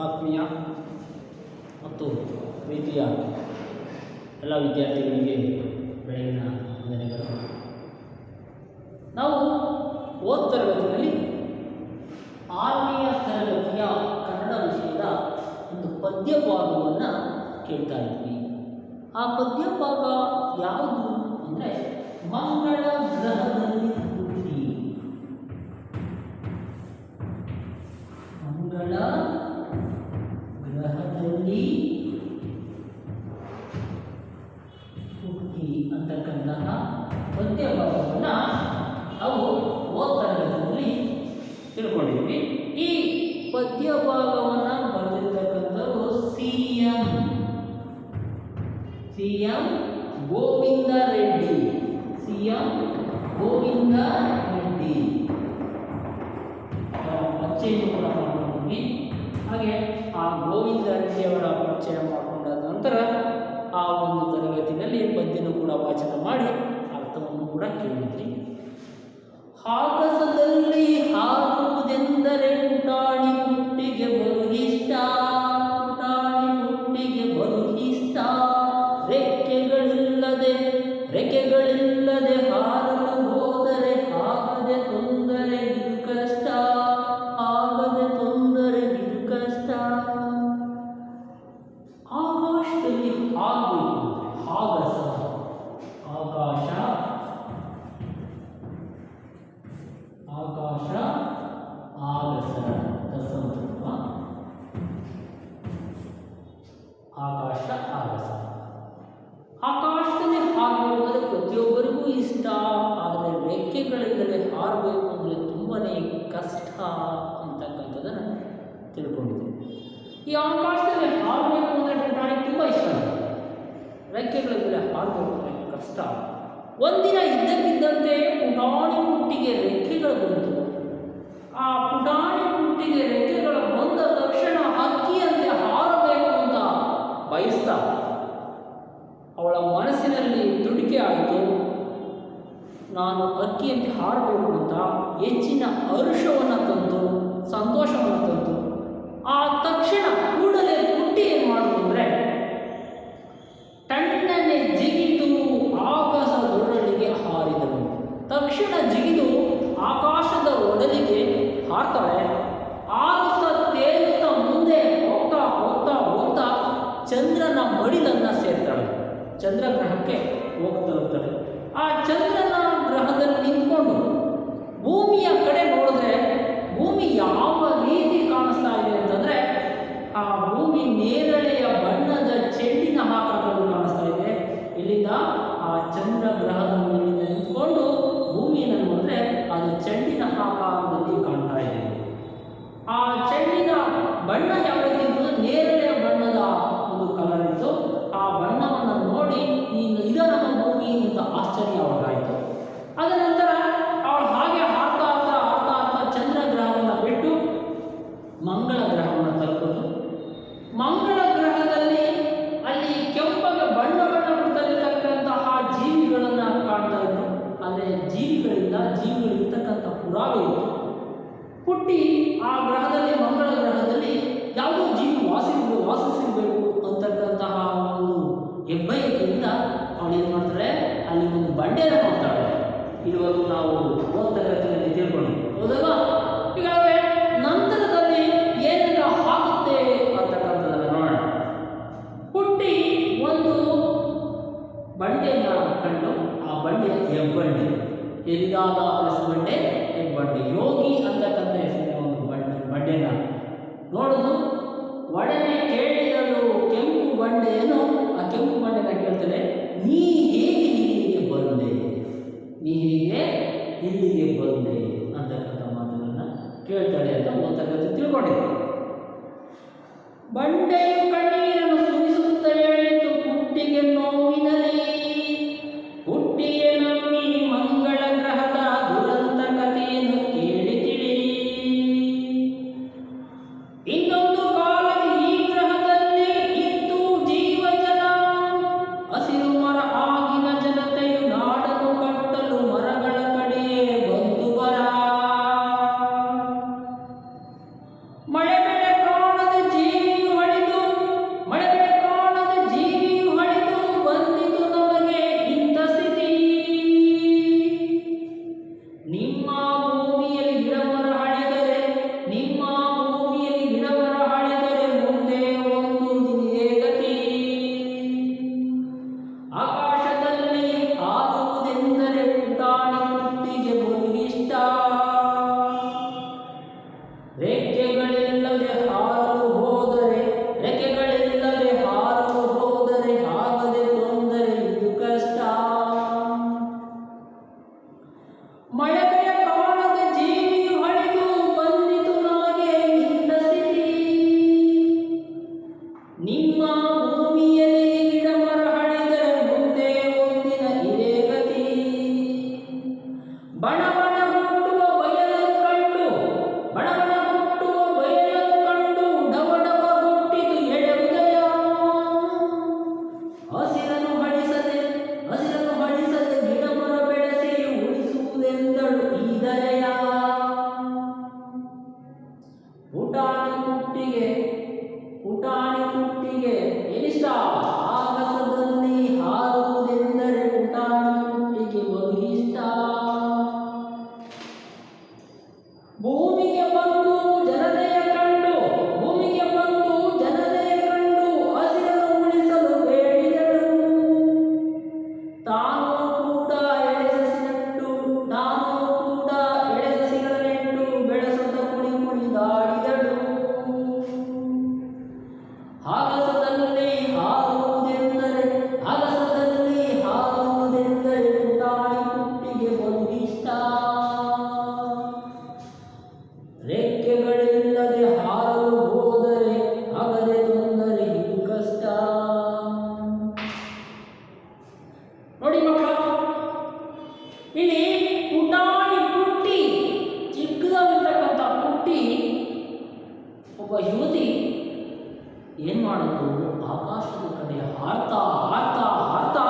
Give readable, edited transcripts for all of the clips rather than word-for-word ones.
ಆತ್ಮೀಯ ಮತ್ತು ಪ್ರೀತಿಯ ಎಲ್ಲ ವಿದ್ಯಾರ್ಥಿಗಳಿಗೆ ಬೆಳಗಿನ ವಂದನೆಗಳು. ನಾವು ಹೋದ ತರಗತಿಯಲ್ಲಿ 6ನೇ ತರಗತಿಯ ಕನ್ನಡ ವಿಷಯದ ಒಂದು ಪದ್ಯ ಭಾಗವನ್ನು ಕೇಳ್ತಾ ಇದ್ವಿ. ಆ ಪದ್ಯ ಭಾಗ ಯಾವುದು ಅಂದರೆ ಮಂಗಳ ಗ್ರಹದಲ್ಲಿ ಹುಟ್ಟಿ, ಮಂಗಳ ಗ್ರಹದಲ್ಲಿ ಹುಟ್ಟಿ ಅಂತಕ್ಕಂತಹ ಪದ್ಯ ಭಾಗವನ್ನು ನಾವು ಹೋದ ತರಗತಿಯಲ್ಲಿ ತಿಳ್ಕೊಂಡಿದ್ವಿ. ಈ ಪದ್ಯ ಭಾಗವನ್ನು ಬರೆದಿರ್ತಕ್ಕಂಥವ್ರು ಸಿ ಎಂ ಗೋವಿಂದ ರೆಡ್ಡಿ. ಪರಿಚಯವನ್ನು ಕೂಡ ಮಾಡ್ಕೊಂಡಿದ್ವಿ. ಹಾಗೆ ಆ ಗೋವಿಂದ ರೆಡ್ಡಿಯವರ ಪರಿಚಯ ಮಾಡಿಕೊಂಡಾದ ನಂತರ ಆ ಒಂದು ತರಗತಿಯಲ್ಲಿ ಪದ್ಯನೂ ಕೂಡ ವಾಚನ ಮಾಡಿ ಅರ್ಥವನ್ನು ಕೂಡ ಕೇಳಿದ್ರಿ. ಆಗಸದಲ್ಲಿ ಹಾರುವುದೆಂದರೆ ಪುಟಾಣಿ ಪುಟ್ಟಿಗೆ ಬಲು ಇಷ್ಟ, ರೆಕ್ಕೆಗಳಿಲ್ಲದೆ ಹಾರಲು ಹೋದರೆ ಆಗದೆ ತೊಂದರೆ ಇದು ಕಷ್ಟ. ಆಕಾಶದಲ್ಲಿ ಹಾರಬೇಕು, ಆಗಸ, ಆಕಾಶ ಆಗಸ ದಸಂತತ್ವ, ಆಕಾಶ ಆಗಸ. ಆಕಾಶದಲ್ಲಿ ಹಾರಬೇಕು ಅಂದರೆ ಪ್ರತಿಯೊಬ್ಬರಿಗೂ ಇಷ್ಟ, ಆದರೆ ರೆಕ್ಕೆಗಳಿಲ್ಲದೆ ಹಾರಬೇಕು ಅಂದರೆ ತುಂಬಾ ಕಷ್ಟ ಅಂತಕ್ಕಂಥದ್ದನ್ನು ತಿಳ್ಕೊಂಡಿದ್ದೀವಿ. ಈ ಆಕಾಶದಲ್ಲಿ ಹಾರಬೇಕು ಅಂದರೆ ಪುಟಾಣಿಗೆ ತುಂಬ ಇಷ್ಟ, ರೆಕ್ಕೆಗಳಿಲ್ಲದೆ ಹಾರಬೇಕು ಅಂದರೆ ಕಷ್ಟ. ಒಂದಿನ ಇದ್ದಕ್ಕಿದ್ದಂತೆ ಪುಟಾಣಿ ಪುಟ್ಟಿಗೆ ರೆಕ್ಕೆಗಳು ಬಂತು. ಆ ಪುಟಾಣಿ ಪುಟ್ಟಿಗೆ ರೆಕ್ಕೆಗಳು ಬಂದ ತಕ್ಷಣ ಹಕ್ಕಿಯಂತೆ ಹಾರಬೇಕು ಅಂತ ಬಯಸ್ತಾ ಅವಳ ಮನಸ್ಸಿನಲ್ಲಿ ತುಡಿಕೆ ಆಯಿತು. ನಾನು ಹಕ್ಕಿಯಂತೆ ಹಾರಬೇಕು ಅಂತ ಹೆಚ್ಚಿನ ಹರುಷವನ್ನು ತಂತು, ಸಂತೋಷವನ್ನು ತಂತು. ಆ ತಕ್ಷಣ ಕೂಡಲೇ ಪುಟ್ಟಿ ಏನು ಮಾಡಿತು ಅಂದರೆ ತಣ್ಣನೆ ಜಿಗಿದು ಆಕಾಶದೊಡಲಿಗೆ ಹಾರಿದಳು. ತಕ್ಷಣ ಜಿಗಿದು ಆಕಾಶದ ಒಡಲಿಗೆ ಹಾರ್ತಾಳೆ. ಹಾರುತ್ತಾ ತೇಲುತ್ತಾ ಮುಂದೆ ಹೋಗ್ತಾ ಚಂದ್ರನ ಮಡಿಲನ್ನು ಸೇರ್ತಾಳೆ. ಚಂದ್ರಗ್ರಹಕ್ಕೆ ಹೋಗ್ತಾಳೆ. ಆ ಚಂದ್ರನ ಗ್ರಹದಲ್ಲಿ ನಿಂತ್ಕೊಂಡು ಭೂಮಿಯ ಕಡೆ ನೋಡಿದ್ರೆ ಭೂಮಿ ಯಾವ ರೀತಿ ಕಾಣಿಸ್ತಾ ಇದೆ ಅಂತಂದರೆ ಆ ಭೂಮಿ ನೇರಳೆಯ ಬಣ್ಣದ ಚೆಂಡಿನ ಆಕಾರದಲ್ಲಿ ಕಾಣಿಸ್ತಾ ಇದೆ. ಇಲ್ಲಿಂದ ಆ ಚಂದ್ರ ಗ್ರಹದ ಮೇಲಿಂದ ನಿಂತ್ಕೊಂಡು ಭೂಮಿಯನ್ನು ನೋಡಿದ್ರೆ ಅದು ಚೆಂಡಿನ ಆಕಾರದಲ್ಲಿ ಕಾಣ್ತಾ ಇದೆ. ಆ ಚೆಂಡಿನ ಬಣ್ಣ ಯಾವ ರೀತಿ ಅಂತಂದರೆ ನೇರಳೆಯ ಬಣ್ಣದ ಒಂದು ಕಲರ್ ಇತ್ತು. ಆ ಬಣ್ಣವನ್ನು ನೋಡಿ ಇದು ನಮ್ಮ ಭೂಮಿ ಅಂತ ಆಶ್ಚರ್ಯ ಅವಳಾಯಿತು. ಅದ ನಂತರ ಅವಳು ಹಾಗೆ ಹಾರ್ತಾ ಚಂದ್ರ ಗ್ರಹವನ್ನು ಬಿಟ್ಟು ಮಂಗಳ ಗ್ರಹವನ್ನು ತಲುಪಿದ್ರು. ಮಂಗಳ ಗ್ರಹದಲ್ಲಿ ಅಲ್ಲಿ ಕೆಂಪಗೆ ಬಣ್ಣದಲ್ಲಿರ್ತಕ್ಕಂತಹ ಜೀವಿಗಳನ್ನು ಕಾಣ್ತಾ ಇದ್ರು. ಆದರೆ ಜೀವಿಗಳಿರ್ತಕ್ಕಂಥ ಪುರಾವೆ ಇತ್ತು. ಹುಟ್ಟಿ ಆ ಗ್ರಹದಲ್ಲಿ, ಮಂಗಳ ಗ್ರಹದಲ್ಲಿ ಯಾವುದೋ ಜೀವಿ ವಾಸಿಸಿರಬೇಕು ಅಂತಕ್ಕಂತಹ ಒಂದು ಹೆಬ್ಬಯಕೆಯಿಂದ ಅವಳು ಏನು ಮಾಡ್ತಾಳೆ, ಅಲ್ಲಿ ಒಂದು ಬಂಡೆನ ನೋಡ್ತಾಳೆ. ಇದುವರೆಗೂ ನಾವು ಹೋದ ತರಗತಿಯಲ್ಲಿ ತಿಳ್ಕೊಂಡು ಹೌದಲ್ವಾ? ಹೀಗಾಗಿ ನಂತರದಲ್ಲಿ ಏನೆಲ್ಲ ಆಗುತ್ತೆ ಅಂತಕ್ಕಂಥದ್ದನ್ನು ನೋಡೋಣ. ಹುಟ್ಟಿ ಒಂದು ಬಂಡೆಯನ್ನು ಕಂಡು ಆ ಬಂಡೆ ಹೆಬ್ಬಂಡೆ, ಎಲ್ಲಿದಾದ ಬಂಡೆ ಹೆಬ್ಬಂಡೆ, ಯೋಗಿ ಅಂತಕ್ಕಂಥ ಹೆಸರಿನ ಒಂದು ಬಂಡೆನ ನೋಡುದು. ಒಡನೆ ಕೇಳಿದಳು ಕೆಂಪು ಬಂಡೆಯನ್ನು. ಆ ಕೆಂಪು ಬಂಡೆನ ಕೇಳ್ತಾಳೆ, ನೀ ಹೇಗೆ ಇಲ್ಲಿಗೆ ಬಂದೆ ಅಂತಕ್ಕಂಥ ಮಾತುಗಳನ್ನು ಕೇಳ್ತಾಳೆ ಅಂತ ಒಂದು ತರಗತಿ ತಿಳ್ಕೊಂಡಿದ್ದೆ. ಬಂಡೆಯು ಕಣ್ಣೀರನ್ನು ಸುರಿಸುತ್ತಾ ಹೇಳಿತು ಪುಟ್ಟಿಗೆ ನೋವಿನಲ್ಲಿ, ಪುಟ್ಟಿಯೇ ನಮ್ಮಿ ಮಂಗಳ ಗ್ರಹದ ದುರಂತ ಕಥೆಯನ್ನು ಕೇಳಿ ತಿಳಿ. ಇನ್ನೊಂದು ಕಾಲದ ಈ ಗ್ರಹದಲ್ಲಿ ಇತ್ತು ಜೀವಜಲ, ಹಸಿರು ಮರ ಆಗಿನ ಜನತೆಯು ನಾಡನ್ನು ಕಟ್ಟಲು ಮರಗಳ ಕಡೆಯೇ ಬಂತು ಬರ. ಮಳೆ ಬೆಳೆ ಕಾಣದ ಜೀವ ಪುಟ್ಟಿಗೆ ಪುಟಾಣಿ ಪುಟ್ಟಿಗೆ ಏನಿಷ್ಟ? ಆಗಸದಲ್ಲಿ ಹಾರುವುದೆಂದರೆ ಪುಟಾಣಿ ಪುಟ್ಟಿಗೆ ಬಹು ಇಷ್ಟ. ಭೂಮಿಗೆ ಬಂದು ಜನತೆಯ ಕಂಡು ಹಸಿರನ್ನು ಉಳಿಸಲು ಬೇಡಿದಳು. ತಾನೂ ಕೂಡ ಎಳೆಸಸಿಗಳ ನೆಟ್ಟು ಬೆಳೆಸುತ್ತ ಕುಣಿದಾಡಿದಳು. ಆಗಸದಲ್ಲಿ ಹಾರುವುದೆಂದರೆ ಪುಟಾಣಿ ಪುಟ್ಟಿಗೆ ಬಹು ಇಷ್ಟ. ರೆಕ್ಕೆಗಳಿಲ್ಲದೆ ಹಾರಲು ಹೋದರೆ ಆಗದೆ ತೊಂದರೆ ಇದು ಕಷ್ಟ. ನೋಡಿ ಮಕ್ಕಳ, ಇಲ್ಲಿ ಪುಟಾಣಿ ಪುಟ್ಟಿ, ಚಿಕ್ಕದಾಗಿರ್ತಕ್ಕಂಥ ಪುಟ್ಟಿ ಒಬ್ಬ ಯುವತಿ ಏನ್ ಮಾಡೋದು? ಆಕಾಶದ ಕಡೆ ಹಾರ್ತಾ ಹಾರ್ತಾ ಹಾರ್ತಾ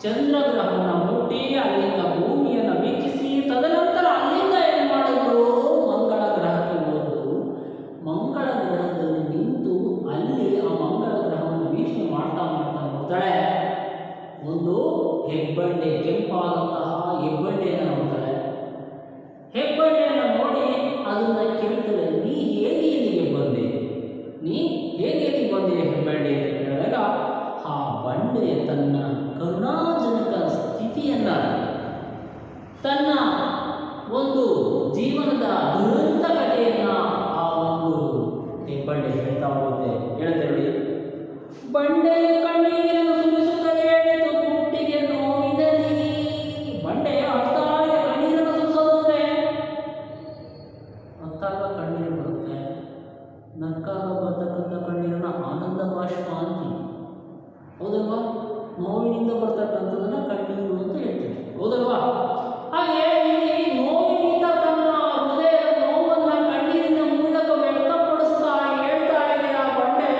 ಚಂದ್ರಗ್ರಹವನ್ನು ಮುಟ್ಟಿ ಅಲ್ಲಿಂದ ಭೂಮಿಯನ್ನು ವೀಕ್ಷಿಸಿ ತದನಂತರ ಅಲ್ಲಿಂದ ಏನ್ ಮಾಡಿದ್ರು? ಮಂಗಳ ಗ್ರಹಕ್ಕೆ ಹೋದ್ರು. ಮಂಗಳ ಗ್ರಹದಲ್ಲಿ ನಿಂತು ಅಲ್ಲಿ ಆ ಮಂಗಳ ಗ್ರಹವನ್ನು ವೀಕ್ಷಣೆ ಮಾಡ್ತಾ ನೋಡ್ತಾಳೆ. ಒಂದು ಹೆಬ್ಬಂಡೆ, ಕೆಂಪಾದಂತಹ ಹೆಬ್ಬಂಡೆಯನ್ನು ನೋಡ್ತಾಳೆ. ಹೆಬ್ಬಂಡೆಯನ್ನು ನೋಡಿ ಅದನ್ನ ಕೇಳ್ತಾಳೆ, ನೀ ಹೇಗೆ ಇಲ್ಲಿಗೆ ಬಂದೆ? ಹೆಬ್ಬಂಡೆ ಅಂತ ಕೇಳಿದಾಗ ಆ ಬಂಡೆ ತನ್ನ ಕರುಣಾಜನಕ ಸ್ಥಿತಿಯನ್ನ, ತನ್ನ ಒಂದು ಜೀವನದ ದುರಂತ ಕಥೆಯನ್ನ ಆ ಒಂದು ಹೆಬ್ಬಂಡೆ ಹೇಳ್ತಾ ಹೋಗುತ್ತೆ. ಹೇಳ್ತೇವೆ ನೋಡಿ, ಬಂಡೆ ಕಣ್ಣೀರನ್ನು ಸುರಿಸುತ್ತ ಹೇಳಿತು ಪುಟ್ಟಿಗೆ ನೋವಿನಲ್ಲಿ. ಬಂಡೆ ಅತ್ತಾಗ ಕಣ್ಣೀರನ್ನು ಸುರಿಸೋದಂದ್ರೆ ಅತ್ತಾಗ ಕಣ್ಣೀರು ಬರುತ್ತೆ. ನಕ್ಕಾಗ ಬರ್ತಕ್ಕಂಥ ಕಣ್ಣೀರನ್ನ ಆನಂದ ಬಾಷ್ಪ ಅಂತೀವಿ, ಹೌದಲ್ವಾ? ನೋವಿನಿಂದ ಬರ್ತಕ್ಕಂಥದನ್ನ ಕಣ್ಣೀರು ಅಂತ ಹೇಳ್ತೀವಿ, ಹೌದಲ್ವಾ? ಹಾಗೆ ಇಲ್ಲಿ ನೋವಿನಿಂದ ತನ್ನ ಹೃದಯದ ನೋವನ್ನ ಕಣ್ಣೀರಿನ ಮೂಲಕ ವ್ಯಕ್ತಪಡಿಸ್ತಾ ಹೇಳ್ತಾ ಇದೆ ಆ ಬಂಡೆ,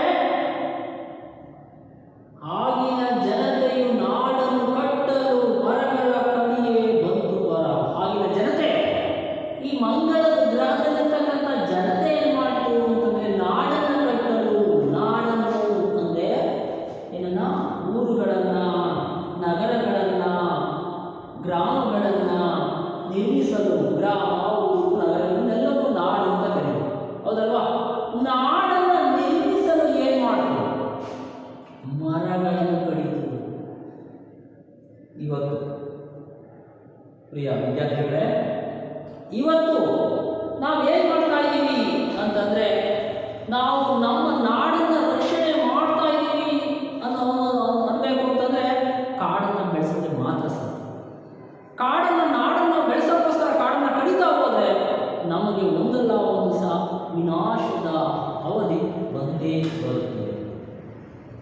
ಆಗಿನ ಜನತೆಯು ನಾಡನ್ನು ಕಟ್ಟಲು ಮರಗಳ ಕಡೆಗೆ ಬಂತು ಬರ. ಆಗಿನ ಜನತೆ, ಈ ಮಂಗಳದ ಗ್ರಹದಲ್ಲಿರ್ತಕ್ಕಂಥ ಜನತೆ ಏನ್ ಮಾಡ್ತು ಅಂತಂದ್ರೆ ನಾಡನ್ನು ಕಟ್ಟಲು, ನಾಡನ್ನು ಅಂದ್ರೆ ಏನನ್ನ, ಊರುಗಳನ್ನ, ನಗರಗಳನ್ನ, ಗ್ರಾಮಗಳನ್ನ ನಿರ್ಮಿಸಲು, ಗ್ರಾಮ, ಊರು, ನಗರ ಇವನ್ನೆಲ್ಲವೂ ನಾಡು ಅಂತ ಕರೀತಾರೆ, ಹೌದಲ್ವಾ? ನಾಡನ್ನು ನಿರ್ಮಿಸಲು ಏನ್ ಮಾಡ್ತು? ಮರಗಳನ್ನು ಕಡಿತು. ಇವತ್ತು ಪ್ರಿಯ ವಿದ್ಯಾರ್ಥಿಗಳೇ, ಇವತ್ತು ನಾವೇನ್ ಮಾಡ್ತಾ ಇದ್ದೀವಿ ಅಂತಂದ್ರೆ, ನಾವು ನಮ್ಮ ನಾಡನ್ನ ರಕ್ಷಣೆ ಮಾಡ್ತಾ ಇದ್ದೀವಿ ಅನ್ಬೇಕು ಅಂತಂದ್ರೆ ಕಾಡನ್ನು ಬೆಳೆಸಿದ್ರೆ ಮಾತ್ರ ಸಾಧ್ಯ. ನಾಡನ್ನು ಬೆಳೆಸೋಕ್ಕೋಸ್ಕರ ಕಾಡನ್ನು ಕಡಿತಾ ಹೋದ್ರೆ ನಮಗೆ ಒಂದಲ್ಲ ಒಂದು ಸಹ ವಿನಾಶದ ಅವಧಿ ಬಂದೇ ಬರುತ್ತದೆ.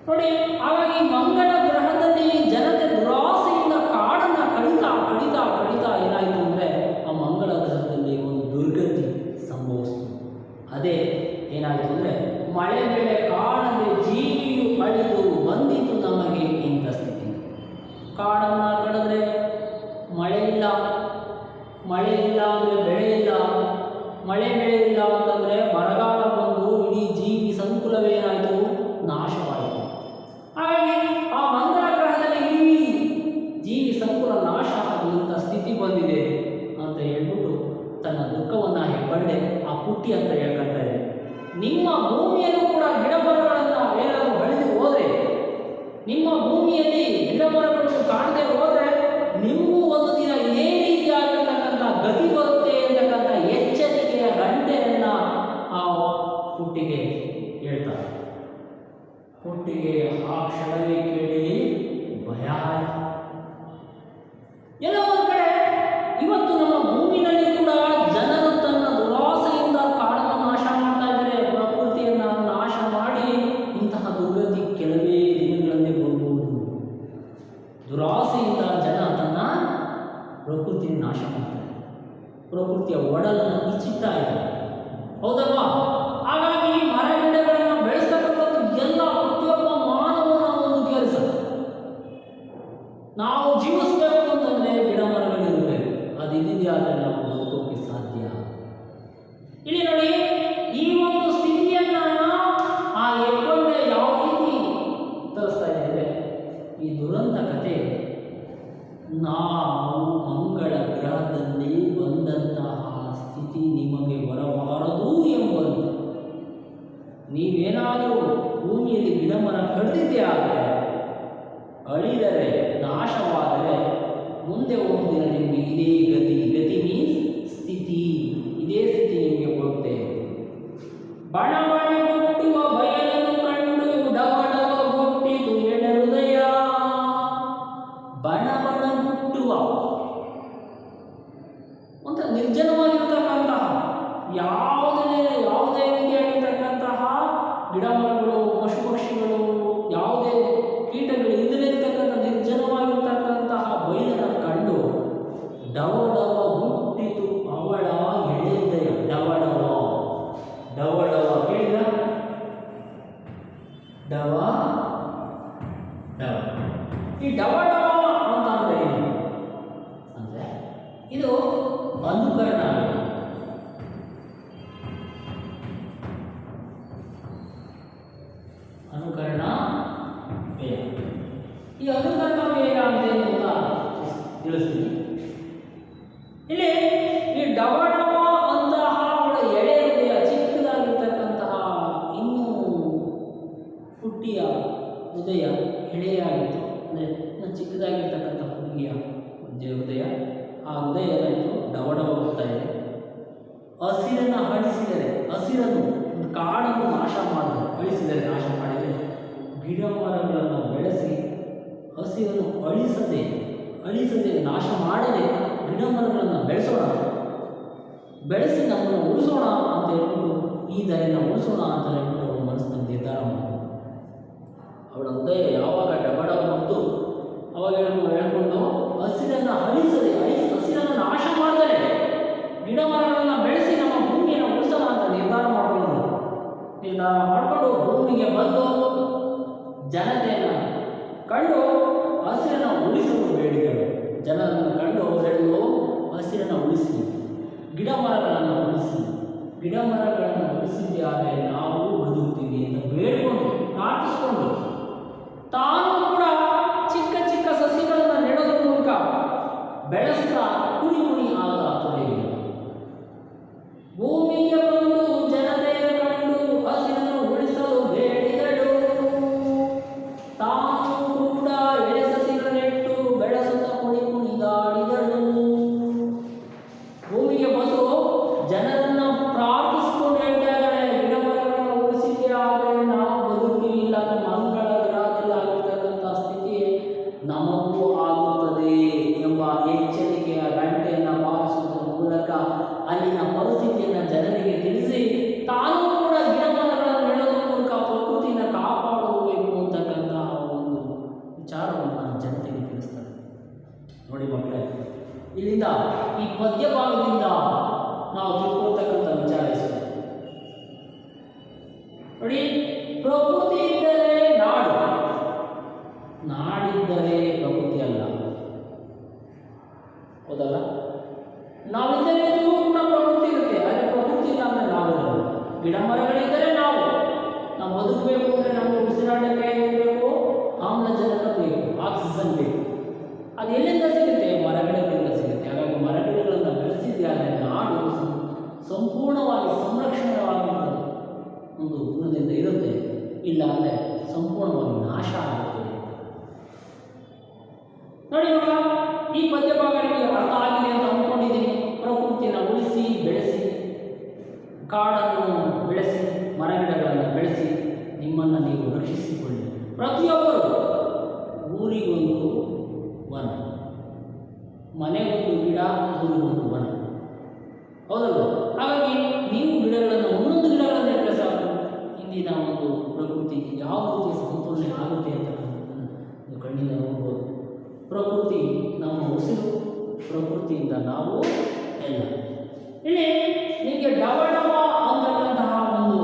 ನೋಡಿ, ಹಾಗಾಗಿ ಮಂಗಳ ಗ್ರಹದಲ್ಲಿ ಜನತೆ ದುರಾಸೆಯಿಂದ ಕಾಡನ್ನು ಕಡಿತಾ ಏನಾಯಿತು ಅಂದರೆ ಆ ಮಂಗಳ ಗ್ರಹದಲ್ಲಿ ಒಂದು ದುರ್ಗತಿ ಸಂಭವಿಸಿತು. ಅದೇ ಏನಾಯಿತು ಅಂದರೆ ಮಳೆ ಬೆಳೆ ಕಾಣದೆ ಜೀವಿಯು ಅಳಿದು ಬಂದಿತು ನಮಗೆ ಇಂಥ ಸ್ಥಿತಿ. ಕಾಡನ್ನು ಕಡಿದ್ರೆ ಮಳೆ ಇಲ್ಲ ಅಂದರೆ ಬೆಳೆ ಇಲ್ಲ, ಬೆಳೆ ಇಲ್ಲ ಅಂತಂದರೆ ಬರಗಾಲ ಬಂದು ಇಡೀ ಜೀವಿ ಸಂಕುಲವೇನಾಯಿತು? ನಾಶವಾಯಿತು. ಹಾಗಾಗಿ ಆ ಮಂಗಳ ಗ್ರಹದಲ್ಲಿ ಇಡೀ ಜೀವಿ ಸಂಕುಲ ನಾಶ ಆಗುವಂಥ ಸ್ಥಿತಿ ಬಂದಿದೆ ಅಂತ ಹೇಳ್ಬಿಟ್ಟು ತನ್ನ ದುಃಖವನ್ನು ಹೆಬ್ಬಂಡೆ ಆ ಪುಟ್ಟಿ ಅಂತ ಹೇಳ್ಕೊಳ್ತಾ ಇದೆ. ನಿಮ್ಮ ಭೂಮಿಯಲ್ಲೂ ಕೂಡ ಗಿಡ ಮರಗಳನ್ನು ಏನಾದರೂ ಬೆಳೆದು ಹೋದರೆ, ನಿಮ್ಮ ಭೂಮಿಯಲ್ಲಿ ಗಿಡ ಮರಗಳು ಕಾಣದೆ ಹೋದರೆ ನಿಮಗೂ ಒಂದು ದಿನ ಇದೇ ರೀತಿಯಾಗಿರ್ತಕ್ಕಂಥ ಗತಿ ಬರುತ್ತೆ ಅಂತಕ್ಕಂಥ ಎಚ್ಚರಿಕೆಯ ಗಂಟೆಯನ್ನ ಆ ಪುಟ್ಟಿಗೆ ಹೇಳ್ತಾರೆ. ಪುಟ್ಟಿಗೆ ಆ ಕ್ಷಣವೇ ಕೇಳಿ ಭಯ ಆಯಿತು. ಎಲ್ಲ ಒಂದು ಕಡೆ ಇವತ್ತು ನಮ್ಮ ಭೂಮಿನಲ್ಲಿ ಕೂಡ ಜನರು ತನ್ನ ದುರಾಸೆಯಿಂದ ಕಾಡನ್ನು ನಾಶ ಮಾಡ್ತಾ ಇದ್ದಾರೆ, ಪ್ರಕೃತಿಯನ್ನು ನಾಶ ಮಾಡಿ ಇಂತಹ ದುರ್ಗತಿ ಕೆಲವೇ ದಿನಗಳಲ್ಲಿ ಬರ್ಬೋದು. ದುರಾಸೆಯಿಂದ ಜನ ತನ್ನ ಪ್ರಕೃತಿಯನ್ನು ನಾಶ ಮಾಡ್ತಾರೆ, ಪ್ರಕೃತಿಯ ಒಡಲನ್ನು ಇಚ್ಛಿತಾ ಇದ್ದಾರೆ, ಹೌದಲ್ವಾ? ಹಾಗಾಗಿ ಮರ ಗಿಡಗಳನ್ನು ಬೆಳೆಸ್ತಕ್ಕಂಥದ್ದು ಎಲ್ಲ ಪ್ರತಿಯೊಬ್ಬ ಮಾನವನ ಒಂದು ಕೆಲಸ. ನಾವು ಜೀವಿಸಬೇಕು ಅಂತಂದ್ರೆ ಗಿಡ ಮರಗಳಿರಬೇಕು, ಅದು ಇದ್ದಿದ್ದೇ ಆದರೆ ನಾವು ಬದುಕೋಕೆ ಸಾಧ್ಯ. ಇಲ್ಲಿ ನೋಡಿ, ಈ ಒಂದು ನೀವೇನಾದರೂ ಭೂಮಿಯಲ್ಲಿ ಗಿಡಮರ ಕಡಿದಿದ್ದೇ ಆದರೆ, ಅಳಿದರೆ, ನಾಶವಾದರೆ ಮುಂದೆ ಒಂದು ದಿನ ನಿಮಗೆ ಇದೇ ಗತಿ. ಗತಿ ಮೀನ್ಸ್ ಸ್ಥಿತಿ. ಇದೇ ಸ್ಥಿತಿ ನಿಮಗೆ ಬರುತ್ತೆ. ಬಣ ಬಣ ಹುಟ್ಟುವ ಬಯಲನ್ನು ಕಂಡು ಡವ ಡವ ಹುಟ್ಟಿತು ಎಡ ಹೃದಯ. ಬಣ ಬಣ ಹುಟ್ಟುವ ಅಂತ ನಿರ್ಜನವಾಗಿರ್ತಕ್ಕಂತಹ ಯಾವುದೇ ರೀತಿಯಾಗಿರ್ತಕ್ಕಂತಹ ಗಿಡ ಮರಗಳು, ಪಶು ಪಕ್ಷಿಗಳು, ಯಾವುದೇ ಕೀಟಗಳು ಇಲ್ಲದೇ ಇರತಕ್ಕಂಥ ನಿರ್ಜನವಾಗಿರ್ತಕ್ಕಂತಹ ಬಯಲನ್ನು ಕಂಡು ಡವ ಡವ ಹುಟ್ಟಿತು ಅವಳ ಎಳೆ ಹೃದಯ. ಡವ ಡವ ಡವ ಡವ ಕೇಳಿದ? ಡವ ಡವ. ಈ ಡವ ಡವ ಅಂತ ಅಂದ್ರೆ ಏನು ಅಂದ್ರೆ ಇದು ಅನುಕರಣ. ಅನುಕರಣ ವೇಗ. ಈ ಅನುಕರಣ ವೇಗ ಅಂತೇನು ಅಂತ ತಿಳಿಸ್ತೀನಿ. ಇಲ್ಲಿ ಈ ಡವ ಡವ ಅಂತಹ ಅವಳ ಎಳೆ ಹೃದಯ, ಚಿಕ್ಕದಾಗಿರ್ತಕ್ಕಂತಹ ಇನ್ನೂ ಹುಟ್ಟಿಯ ಹೃದಯ ಎಳೆಯಾಗಿತ್ತು. ಅಂದರೆ ಇನ್ನು ಚಿಕ್ಕದಾಗಿರ್ತಕ್ಕಂತಹ ಹುಡುಗಿಯ ಹೃದಯ, ಆ ಹೃದಯ ಏನಾಯಿತು? ಡವ ಡವ ಹೋಗ್ತಾ ಇದೆ. ಹಸಿರನ್ನು ಅಳಿಸಿದರೆ, ಹಸಿರನ್ನು ಕಾಡನ್ನು ನಾಶ ಮಾಡಿದರೆ, ಅಳಿಸಿದರೆ, ನಾಶ ಮಾಡಿದರೆ, ಗಿಡ ಮರಗಳನ್ನು ಬೆಳೆಸಿ ಹಸಿರನ್ನು ಅಳಿಸದೆ ನಾಶ ಮಾಡದೆ ಗಿಡ ಮರಗಳನ್ನು ಬೆಳೆಸಿ ನಮ್ಮನ್ನು ಉಳಿಸೋಣ ಅಂತ ಹೇಳ್ಬಿಟ್ಟು, ಈ ದಾರಿನ ಉಳಿಸೋಣ ಅಂತ ಹೇಳ್ಬಿಟ್ಟು ಅವಳ ಮನಸ್ಸಿನಲ್ಲಿ ನಿರ್ಧಾರ ಮಾಡಿದ್ರು. ಅವಳ ಹೃದಯ ಯಾವಾಗ ಡಬ ಡಬ ಬಂತು ಅವಾಗ ಹೇಳ್ಕೊಂಡು ಹಸಿರನ್ನು ಹಸಿರನ್ನು ನಾಶ ಮಾಡಿದರೆ ಗಿಡ ಮರಗಳನ್ನು ಬೆಳೆಸಿ ನಮ್ಮ ಭೂಮಿಯನ್ನು ಉಳಿಸೋಣ ಅಂತ ನಿರ್ಧಾರ ಮಾಡಿಕೊಂಡು ಭೂಮಿಗೆ ಬಂದು ಜನತೆಯನ್ನು ಕಂಡು ಹಸಿರನ್ನು ಉಳಿಸಲು ಬೇಡಿದರು. ಜನರನ್ನು ಕಂಡು ಹೇಳಿದ್ರು, ಹಸಿರನ್ನು ಉಳಿಸಿ, ಗಿಡ ಮರಗಳನ್ನು ಉಳಿಸಿದ್ದೇ ಆದರೆ ನಾವು ಬದುಕ್ತೀವಿ ಅಂತ ಬೇಡಿಕೊಂಡು ಪ್ರಾರ್ಥಿಸಿಕೊಂಡು ತಾನು ಕೂಡ ಚಿಕ್ಕ ಚಿಕ್ಕ ಸಸಿಗಳನ್ನು ನೆಡೋದ್ರ ಮೂಲಕ ಬೆಳೆಸ್ತಾ ಕುಣಿ ಆಗ ತೊಡಗಿದರು. ಭೂಮಿಗೆ ಬಂದು ಜನತೆಯ ಕಂಡು ಹಸಿರನ್ನು ಉಳಿಸಲು ಬೇಡಿದಳು. ತಾನು ಕೂಡ ಎಳೆ ಸಸಿಗಳನ್ನೆಟ್ಟು ಬೆಳೆಸುತ್ತಾ ಕುಣಿದಾಡಿದಳು. ಭೂಮಿಗೆ ಬಂದು ಜನರನ್ನು ಪ್ರಾರ್ಥಿಸಿಕೊಂಡು ಹೇಳ್ತಾ ಇದ್ದಾಳೆ, ಗಿಡ ಮರಗಳನ್ನು ಉಳಿಸಿದ್ದೇ ಆದರೆ ನಾವು ಬದುಕ್ತೀವಿ, ಇಲ್ಲ ಮಂಗಳ ಗ್ರಹದಲ್ಲಿ ಆಗಿರ್ತಕ್ಕಂಥ ಸ್ಥಿತಿ ನಮಗೂ ಆಗುತ್ತದೆ ಎಂಬ ಎಚ್ಚರಿಕೆಯ ಗಂಟೆಯನ್ನು ಬಾರಿಸುವುದರ ಮೂಲಕ ಅಲ್ಲಿನ ಪರಿಸ್ಥಿತಿಯನ್ನು ಜನರಿಗೆ ತಿಳಿಸಿ ತಾನು ಕೂಡ ಗಿಡ ಮರಗಳನ್ನು ನೆಡೋದ್ರ ಮೂಲಕ ಪ್ರಕೃತಿಯನ್ನು ಕಾಪಾಡಬೇಕು ಅಂತಕ್ಕಂತಹ ಒಂದು ವಿಚಾರವನ್ನು ಜನತೆಗೆ ತಿಳಿಸ್ತಾರೆ. ನೋಡಿ ಮಕ್ಕಳೇ, ಇಲ್ಲಿಂದ ಈ ಪದ್ಯ ಭಾಗದಿಂದ ನಾವು ತಿಳ್ಕೊಳ್ತಕ್ಕಂಥ ವಿಚಾರ ಇಷ್ಟೇ. ನೋಡಿ, ಪ್ರಕೃತಿ ಇದ್ದರೆ ನಾಡಿದ್ದರೆ ಪ್ರಕೃತಿ ಅಲ್ಲ. ಹೌದಲ್ಲ? ನಾವಿದ್ದರೆ ಕೂಡ ಪ್ರಕೃತಿ ಇರುತ್ತೆ, ಆದರೆ ಪ್ರಕೃತಿ ಇಲ್ಲ ಅಂದರೆ ನಾವಿರಲ್ಲ. ಗಿಡ ಮರಗಳಿದ್ದರೆ ನಾವು ಬದುಕಬೇಕು ಅಂದರೆ ನಮಗೆ ಉಸಿರಾಟಕ್ಕೆ ಬೇಕು, ಆಮ್ಲಜನಕ ಬೇಕು, ಆಕ್ಸಿಜನ್ ಬೇಕು. ಅದು ಎಲ್ಲಿಂದ ಸಿಗುತ್ತೆ? ಮರಗಿಡಗಳಿಂದ ಸಿಗುತ್ತೆ. ಹಾಗಾಗಿ ಮರಗಿಡಗಳನ್ನು ಬೆಳೆಸಿದ್ದೆ ಆದರೆ ನಾಡು ಸಂಪೂರ್ಣವಾಗಿ ಸಂರಕ್ಷಣೆವಾಗಿರ್ತದೆ, ಒಂದು ಗುಣದಿಂದ ಇರುತ್ತೆ. ಇಲ್ಲ ಅಂದರೆ ಸಂಪೂರ್ಣವಾಗಿ ನಾಶ ಆಗುತ್ತೆ. ನೋಡಿ ಮಕ್ಕಳ, ಈ ಪದ್ಯ ಭಾಗ ನಿಮಗೆ ಅರ್ಥ ಆಗಿದೆ ಅಂತ ಅಂದ್ಕೊಂಡಿದ್ದೀನಿ. ಪ್ರಕೃತಿಯನ್ನು ಉಳಿಸಿ ಬೆಳೆಸಿ, ಕಾಡನ್ನು ಬೆಳೆಸಿ, ಮರಗಿಡಗಳನ್ನು ಬೆಳೆಸಿ ನಿಮ್ಮನ್ನು ನೀವು ರಕ್ಷಿಸಿಕೊಳ್ಳಿ. ಪ್ರತಿಯೊಬ್ಬರು ಊರಿಗೊಂದು ವನ, ಮನೆಗೊಂದು ಗಿಡ, ಊರಿಗೊಂದು ವನ. ಹೌದಲ್ಲ? ಹಾಗಾಗಿ ನೀವು ಗಿಡಗಳನ್ನು, ಒಂದೊಂದು ಗಿಡಗಳನ್ನು ನೆಟ್ಟರೆ ಸಾಕು, ಇಂದಿನ ಒಂದು ಪ್ರಕೃತಿ ಯಾವ ರೀತಿಯ ಸಮತೋಲನೆ ಆಗುತ್ತೆ ಅಂತ ನೀವು ಕಣ್ಣಿಂದ ನೋಡ್ಬೋದು. ಪ್ರಕೃತಿ ನಮ್ಮ ಉಸಿರು, ಪ್ರಕೃತಿಯಿಂದ ನಾವು ಎಲ್ಲ. ಇಲ್ಲಿ ನಿಮಗೆ ಡವ ಡವ ಅಂತಕ್ಕಂತಹ ಒಂದು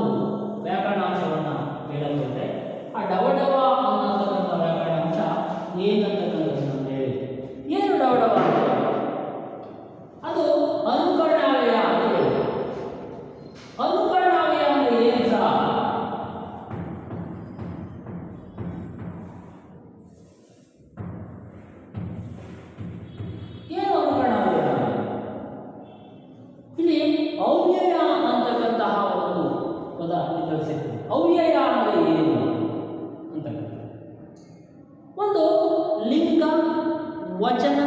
ವ್ಯಾಕರಣಾಂಶವನ್ನು ಹೇಳಲಿದೆ. ಆ ಡವ ಡವ ಅನ್ನತಕ್ಕಂಥ ವ್ಯಾಕರಣಾಂಶ ಏನಂತಕ್ಕಂಥದ್ದನ್ನು ಹೇಳಿ. ಏನು ಡವ ಡವ ಅಂತ? ಅದು ಅನುಕರಣಾವ್ಯಯ ಅಂತ ಹೇಳಿದೆ. ಅನುಕರಣಾವ್ಯಯ ಅಂದರೆ ಏನು ಸಹ? ಏನು ಅನುಕರಣಾವ್ಯಯ? ಇಲ್ಲಿ ಅವ್ಯಯ ಅಂತಕ್ಕಂಥ ಅವ್ಯಯ ಅಂದರೆ ಏನು ಅಂತ. ಒಂದು ಲಿಂಗ ವಚನ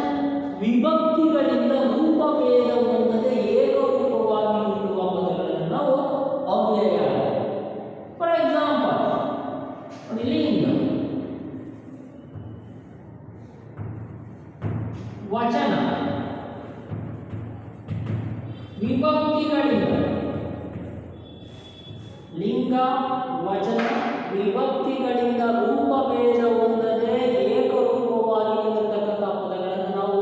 ವಿಭಕ್ತಿಗಳಿಂದ ರೂಪಭೇದ ಹೊಂದದೆ ಏಕರೂಪವಾಗಿ ಇರುವ ಪದಗಳನ್ನು ನಾವು ಅವ್ಯಯ. ಫಾರ್ ಎಕ್ಸಾಂಪಲ್, ಲಿಂಗ ವಚನ ವಿಭಕ್ತಿಗಳಿಂದ, ಲಿಂಗ ವಚನ ವಿಭಕ್ತಿಗಳಿಂದ ರೂಪಭೇದ ಹೊಂದದೆ ಏಕರೂಪವಾಗಿ ಇರತಕ್ಕಂಥ ಪದಗಳನ್ನು ನಾವು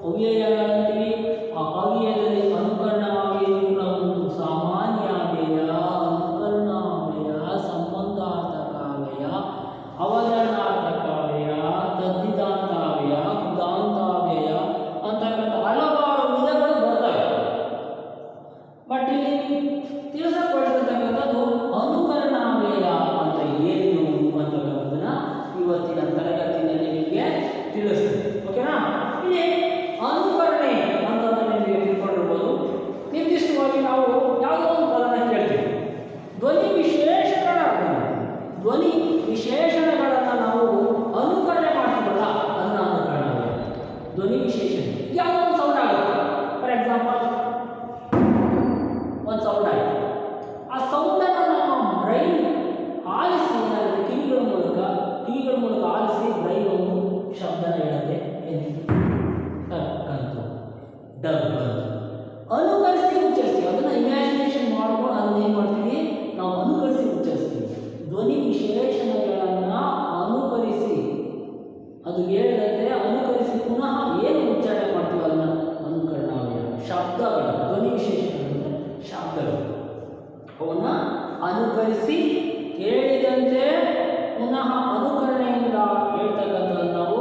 ಅವ್ಯಯಗಳಂತೀವಿ. ಆ ಅವ್ಯಯದಲ್ಲಿ ಅನುಕರಣಾವ್ಯಯ ಒಂದು ಸಾಮಾನ್ಯ ಅವ್ಯಯ, ಅನುಕರಣಾವ್ಯಯ, ಸಂಬಂಧಾರ್ಥಕಾವ್ಯಯ, ಅವತರಣಾರ್ಥಕಾವ್ಯಯ, ತದ್ದಿತಾಂತಾವ್ಯಯ, ಕೃತಾಂತಾವ್ಯಯ ಅಂತಕ್ಕಂಥ ಹಲವಾರು ವಿಧಗಳು ಬರ್ತವೆ. ಬಟ್ ಇಲ್ಲಿ ತಿಳಿಸಲ್ಪಟ್ಟಿರ್ತಕ್ಕಂಥದ್ದು ಅನುಕರಣಾವ್ಯಯ ಅಂತ ಏನು ಅಂತಕ್ಕಂಥದ್ದನ್ನ ಇವತ್ತಿನ ತರಗತಿಯಲ್ಲಿ ನಿಮಗೆ ತಿಳಿಸ್ತೀನಿ. ಓಕೆನಾ? ಇಲ್ಲಿ ಅನುಕರಣೆ ಅಂತಂದ್ರೆ ನಿಮಗೆ ತಿಳ್ಕೊಂಡಿರ್ಬೋದು. ನಿರ್ದಿಷ್ಟವಾಗಿ ನಾವು ಯಾವುದೋ ಒಂದು ಪದನ ಕೇಳ್ತೀವಿ, ಧ್ವನಿ ವಿಶೇಷಣಗಳನ್ನು ನಾವು ಅನುಕರಣೆ ಮಾಡ್ತೀವಲ್ಲ, ಅದನ್ನ ಅನುಕರಣಾವ್ಯಯ. ಧ್ವನಿ ವಿಶೇಷಣ ಯಾವುದೋ ಒಂದು ಸೌಂಡ್ ಆಗುತ್ತೆ. ಫಾರ್ ಎಕ್ಸಾಂಪಲ್, ಒಂದು ಸೌಂಡ್ ಆಯಿತು, ಆ ಸೌಂಡನ್ನು ನಮ್ಮ ಬ್ರೈನ್ ಆಲಿಸಿ, ಕಿವಿಗಳ ಮೂಲಕ ಆಲಿಸಿ ಬ್ರೈನ್ ಒಂದು ಶಬ್ದನ ಹೇಳುತ್ತೆ. ಟಕ್ಕಂತು, ಡಬ್ ಅಂತ ಅನುಕರಿಸಿ ಉಚ್ಚರಿಸ್ತೀವಿ. ಅದನ್ನು ಇಮ್ಯಾಜಿನೇಷನ್ ಮಾಡ್ಕೊಂಡು ಅದನ್ನ ಏನು ಮಾಡ್ತೀವಿ ನಾವು, ಅನುಕರಿಸಿ ಉಚ್ಚರಿಸ್ತೀವಿ. ಧ್ವನಿ ವಿಶೇಷಣಗಳನ್ನು ಅನುಕರಿಸಿ, ಅದು ಹೇಳಿದಂತೆ ಅನುಕರಿಸಿ ಪುನಃ ಏನು ಉಚ್ಚಾರಣೆ ಮಾಡ್ತೀವಿ ಅದನ್ನು ಅನುಕರಣಾವ್ಯಯ. ಶಬ್ದಗಳು, ಧ್ವನಿ ವಿಶೇಷಣಗಳು ಶಬ್ದಗಳು, ಅವನ್ನ ಅನುಕರಿಸಿ ಕೇಳಿದಂತೆ ಪುನಃ ಅನುಕರಣೆಯಿಂದ ಹೇಳ್ತಕ್ಕಂಥದ್ದು ನಾವು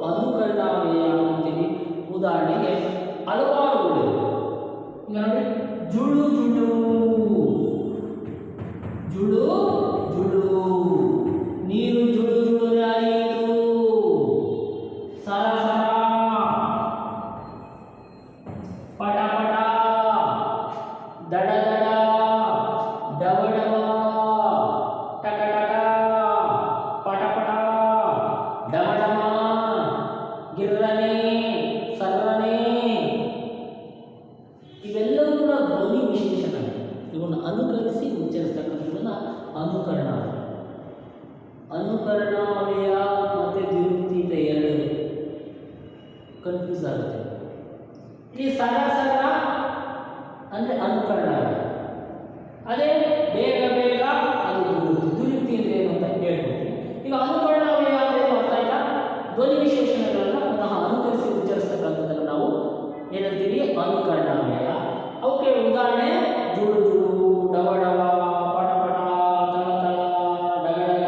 ಅನುಕರಣಾವ್ಯಯ ಅಂತೀವಿ. ಉದಾಹರಣೆಗೆ ಹಲವಾರುಗಳು, ಈಗ ನೋಡಿ, ಜುಳು ಜುಳು, ಜುಳು ಜುಳು, ನೀರು ಜುಳು ಜುಳು ಹರಿಯಿತು, ಸರ ಸರ, ಪಟ ಪಟ, ದಡ ದಡ, ಡವ ಡವ, ಟಕ ಟಕ, ಪಟ ಪಟ, ಡಮ ಡಮ, ಗಿರ್ರನೆ, ಸರ್ರನೆ, ಇವೆಲ್ಲವೂ ಕೂಡ ಧ್ವನಿ ವಿಶೇಷಣಗಳು. ಇವನ್ನು ಅನುಕರಿಸಿ ಉಚ್ಚರಿಸ್ತಕ್ಕಂಥದ್ದನ್ನ ಅನುಕರಣಾವ್ಯಯ. ಅನುಕರಣಾವ್ಯಯ ಮತ್ತು ದ್ವಿರುಕ್ತಿತ ಎರಡು ಕನ್ಫ್ಯೂಸ್ ಆಗುತ್ತೆ. ಈ ಸರ ಸರ ಅಂದರೆ ಅನುಕರಣಾವ್ಯಯ, ಅದೇ ಬೇಗ ಬೇಗ ಅದು ದ್ವಿರುಕ್ತಿ ಅಂದರೆ ಏನು ಅಂತ ಹೇಳ್ಕೊಡ್ತೀನಿ. ಈಗ ಅನುಕರಣಾವ್ಯಯ ಅಂದರೆ ಅರ್ಥ ಆಯ್ತಾ? ಧ್ವನಿ ವಿಶೇಷಣಗಳನ್ನು ಪುನಃ ಅನುಕರಿಸಿ ಉಚ್ಚರಿಸ್ತಕ್ಕಂಥದ್ದನ್ನು ನಾವು ಏನಂತೀವಿ, ಅನುಕರಣಾವ್ಯಯ. ಅವಕ್ಕೆ ಉದಾಹರಣೆ ಜುಳು ಜುಳು, ಡವ ಡವ, ಪಟ ಪಟ, ತಳ ತಳ, ಡಗ ಡಗ,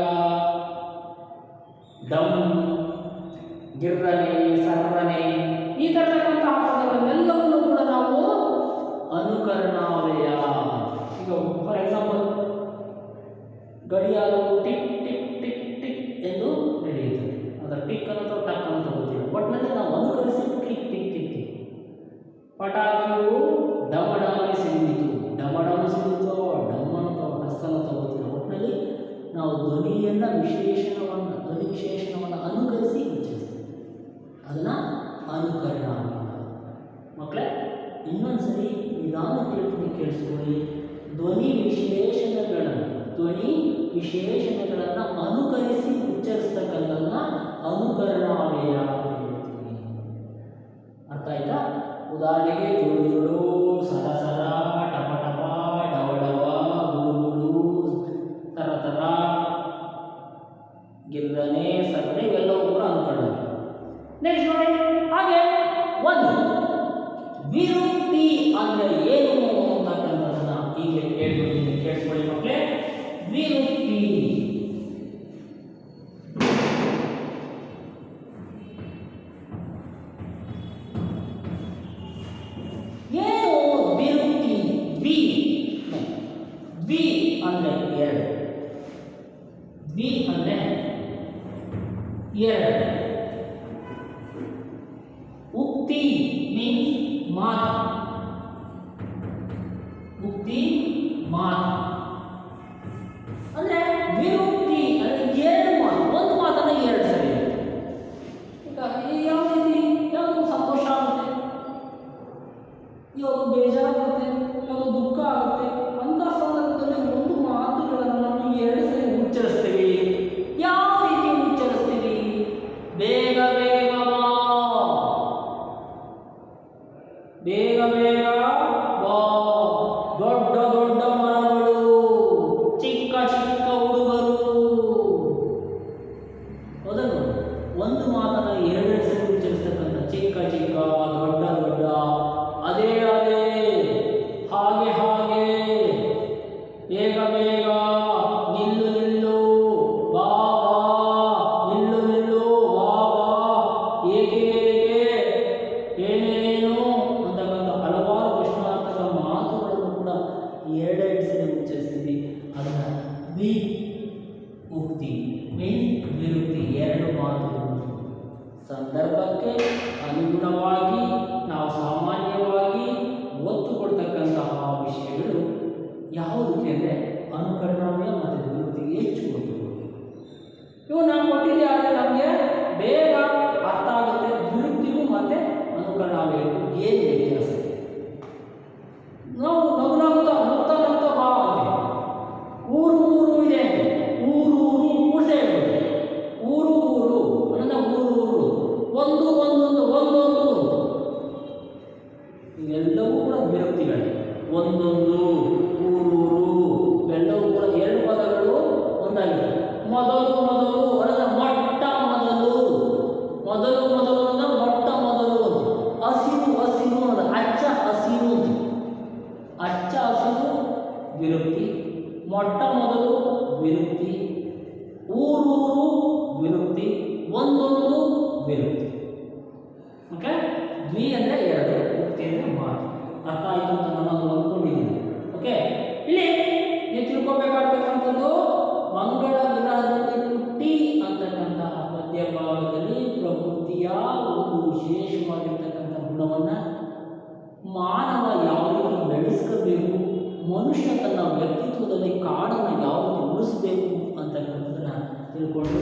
ಡಮ್, ಗಿರ್ರನೆ, ಸರ್ರನೆ, ಈ ತರತಕ್ಕಂಥ ಪದಗಳನ್ನೆಲ್ಲವನ್ನೂ ಕೂಡ ನಾವು ಅನುಕರಣಾವ್ಯಯ. ಈಗ ಫಾರ್ ಎಕ್ಸಾಂಪಲ್, ಗಡಿಯಾರವು ಟಿಕ್ ಟಿಕ್ ಟಿಕ್ ಟಿಕ್ ಎಂದು ನಡೆಯುತ್ತದೆ. ಅದರ ಟಿಕ್ ಅನ್ನೋ ಟಕ್ ಅನ್ನೋ ತಗೋತೀವಿ. ಒಟ್ಟಿನಲ್ಲಿ ನಾವು ಅನುಕರಿಸಿ ಟಿಕ್ ಟಿಕ್ ಟಿಕ್ ಟಿಕ್. ಪಟಾಕಿಯು ಡಮ ಡಮನೆ ಸಿಡಿಯಿತು, ಡಮ ಡಮ ಸಿಡಿಯಿತು, ಡಮ್ಮನ ಟಸ್ಸನ್ನು ತಗೋತೀವಿ. ಒಟ್ಟಿನಲ್ಲಿ ನಾವು ಧ್ವನಿ ವಿಶೇಷಣವನ್ನು ಅನುಕರಿಸಿ ಉಚ್ಚರಿಸ್ತೀವಿ. ಅದನ್ನು ಅನುಕರಣಾವ್ಯಯ. ಮಕ್ಕಳೇ, ಇನ್ನೊಂದ್ಸರಿ ನಿಧಾನ ಕೇಳಿಸ್ಕೊಳ್ಳಿ. ಧ್ವನಿ ವಿಶೇಷಣಗಳನ್ನು ಅನುಕರಿಸಿ ಉಚ್ಚರಿಸ್ತಕ್ಕಂಥದ್ದನ್ನ ಅನುಕರಣಾವ್ಯಯ ಅಂತ ಹೇಳ್ತೀವಿ. ಅರ್ಥ ಆಯ್ತಾ? ಉದಾಹರಣೆಗೆ ಜುಳು ಜುಳು, ಸರ ಸರ, ಟಪ ಟಪ, ಡವ ಡವ, ಗುಳು ಗುಳು, ತರ ತರ, ಗಿರ್ರನೆ, ಸರ್ರೆ, ಇವೆಲ್ಲವೂ ಕೂಡ ಅನುಕರಣಾವ್ಯಯ. ನೆಕ್ಸ್ಟ್ ನೋಡಿ, ಹಾಗೆ ಒಂದು ವಿರುಕ್ತಿ ಅಂದರೆ ಏನು ಅಂತಕ್ಕಂಥದ್ದನ್ನ ಈಗ ಹೇಳ್ಬಿಡ್ತೀನಿ, ಕೇಳಿಸ್ಕೊಳ್ಳಿ ಮಕ್ಕಳೇ. ವಿರುಕ್ತಿ ಏನು? ವಿರುಕ್ತಿ ವಿ ಅಂದರೆ ಎರಡು, ವಿ ಅಂದರೆ ಎರಡು. ಉಕ್ತಿ ಮೀನ್ಸ್ ಮಾತು, ಉಕ್ತಿ ಮಾತು. ಬೇಗ ಬೇಗ, ನಿಲ್ಲು ನಿಲ್ಲು, ಬಾ ಬಾ, ನಿಲ್ಲು ನಿಲ್ಲು, ಬಾ ಬಾ, ಏಕೆ ಏಕೆ, ಏನೇನು ಅಂತಕ್ಕಂಥ ಹಲವಾರು ಪ್ರಶ್ನಾರ್ಥಕ ಮಾತುಗಳನ್ನು ಕೂಡ ಎರಡೆರಡು ಸಲ ಉಚ್ಚರಿಸ್ತೀವಿ. ಅದನ್ನ ದ್ವಿಮುಕ್ತಿ ಮೀನ್ಸ್ ದ್ವಿರುಕ್ತಿ, ಎರಡು ಮಾತುಗಳು ಸಂದರ್ಭಕ್ಕೆ ಅನುಗುಣವಾಗಿ ನಾವು ಸಾಮಾನ್ಯವಾಗಿ ಒತ್ತು ಕೊಡ್ತಕ್ಕಂತಹ ವಿಷಯಗಳು ಯಾವುದಕ್ಕೆ ಅಂದರೆ ಅನುಕರಣೀಯ ಮತ್ತು ದ್ವಿರುಕ್ತಿಗೆ ಹೆಚ್ಚು ಒತ್ತು ಕೊಡಬೇಕು. ಇವು ನಾವು ಕೊಟ್ಟಿದ್ದೆ ಆದರೆ ನಮಗೆ ಬೇಗ ಅರ್ಥ ಆಗುತ್ತೆ. ದ್ವಿರುಕ್ತಿಗೂ ಮತ್ತು ಅನುಕರಣೀಯಕ್ಕೂ ಏನು ವ್ಯತ್ಯಾಸ ಇದೆ? ನಾವು ನಗುತ್ತಾ ನಗ್ತಾ ನಗ್ತಾ ಬಾ ಅಂತೀವಿ. ಊರು ಊರು ಇದೆ ಅಂತೆ, ಊರು ಊರು ಕೂಡಿಸೇ ಇರ್ತದೆ. ಊರು ಊರು ಅನ್ನೋದ ಊರು ಊರು, ಒಂದು ಒಂದೊಂದು ಒಂದೊಂದು, ಇವೆಲ್ಲವೂ ಕೂಡ ವಿರಕ್ತಿಗಳೇ. ಒಂದೊಂದು, ಊರೂರು ಇವೆಲ್ಲವೂ ಕೂಡ ಎರಡು ಪದಗಳು ಒಂದಾಗಿದೆ. ಮೊದಲು ಮೊದಲು ಅನ್ನೋದ ಮೊಟ್ಟ ಮೊದಲು, ಮೊದಲು ಮೊದಲು ಅನ್ನೋದ ಮೊಟ್ಟ ಮೊದಲು ಅಂತ. ಹಸಿರು ಹಸಿರು ಅನ್ನೋದ ಅಚ್ಚ ಹಸಿರು ಅಂತ. ಅಚ್ಚ ಹಸಿರು ವಿರಕ್ತಿ, ಮೊಟ್ಟ ಮೊದಲು ವಿರಕ್ತಿ, ಊರೂರು ವಿರಕ್ತಿ, ಒಂದೊಂದು ವಿರಕ್ತಿ. ಓಕೆ, ದ್ವಿ ಅಂದರೆ ಎರಡು, ಮುಕ್ತಿ ಅಂದರೆ ಮಾತು. ಅರ್ಥ ಆಯಿತು ಅಂತ ನಾನು ಅಂದ್ಕೊಂಡಿದ್ದೀನಿ. ಓಕೆ, ಇಲ್ಲಿ ನೀವು ತಿಳ್ಕೊಬೇಕಾಗ್ತಕ್ಕಂಥದ್ದು ಮಂಗಳ ಗ್ರಹದಲ್ಲಿ ಹುಟ್ಟಿ ಅಂತಕ್ಕಂತಹ ಪದ್ಯ ಭಾಗದಲ್ಲಿ ಪ್ರಕೃತಿಯ ಒಂದು ವಿಶೇಷವಾಗಿರ್ತಕ್ಕಂಥ ಗುಣವನ್ನು ಮಾನವ ಯಾವ ರೀತಿ ಬೆಳೆಸ್ಕೋಬೇಕು, ಮನುಷ್ಯ ತನ್ನ ವ್ಯಕ್ತಿತ್ವದಲ್ಲಿ ಕಾಡನ್ನು ಯಾವ ರೀತಿ ಉಳಿಸಬೇಕು ಅಂತಕ್ಕಂಥದ್ದನ್ನು ತಿಳ್ಕೊಂಡು,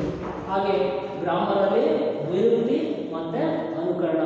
ಹಾಗೆ ಗ್ರಾಮರಲ್ಲಿ ವಿರುಕ್ತಿ ಮತ್ತು ಅನುಕರಣ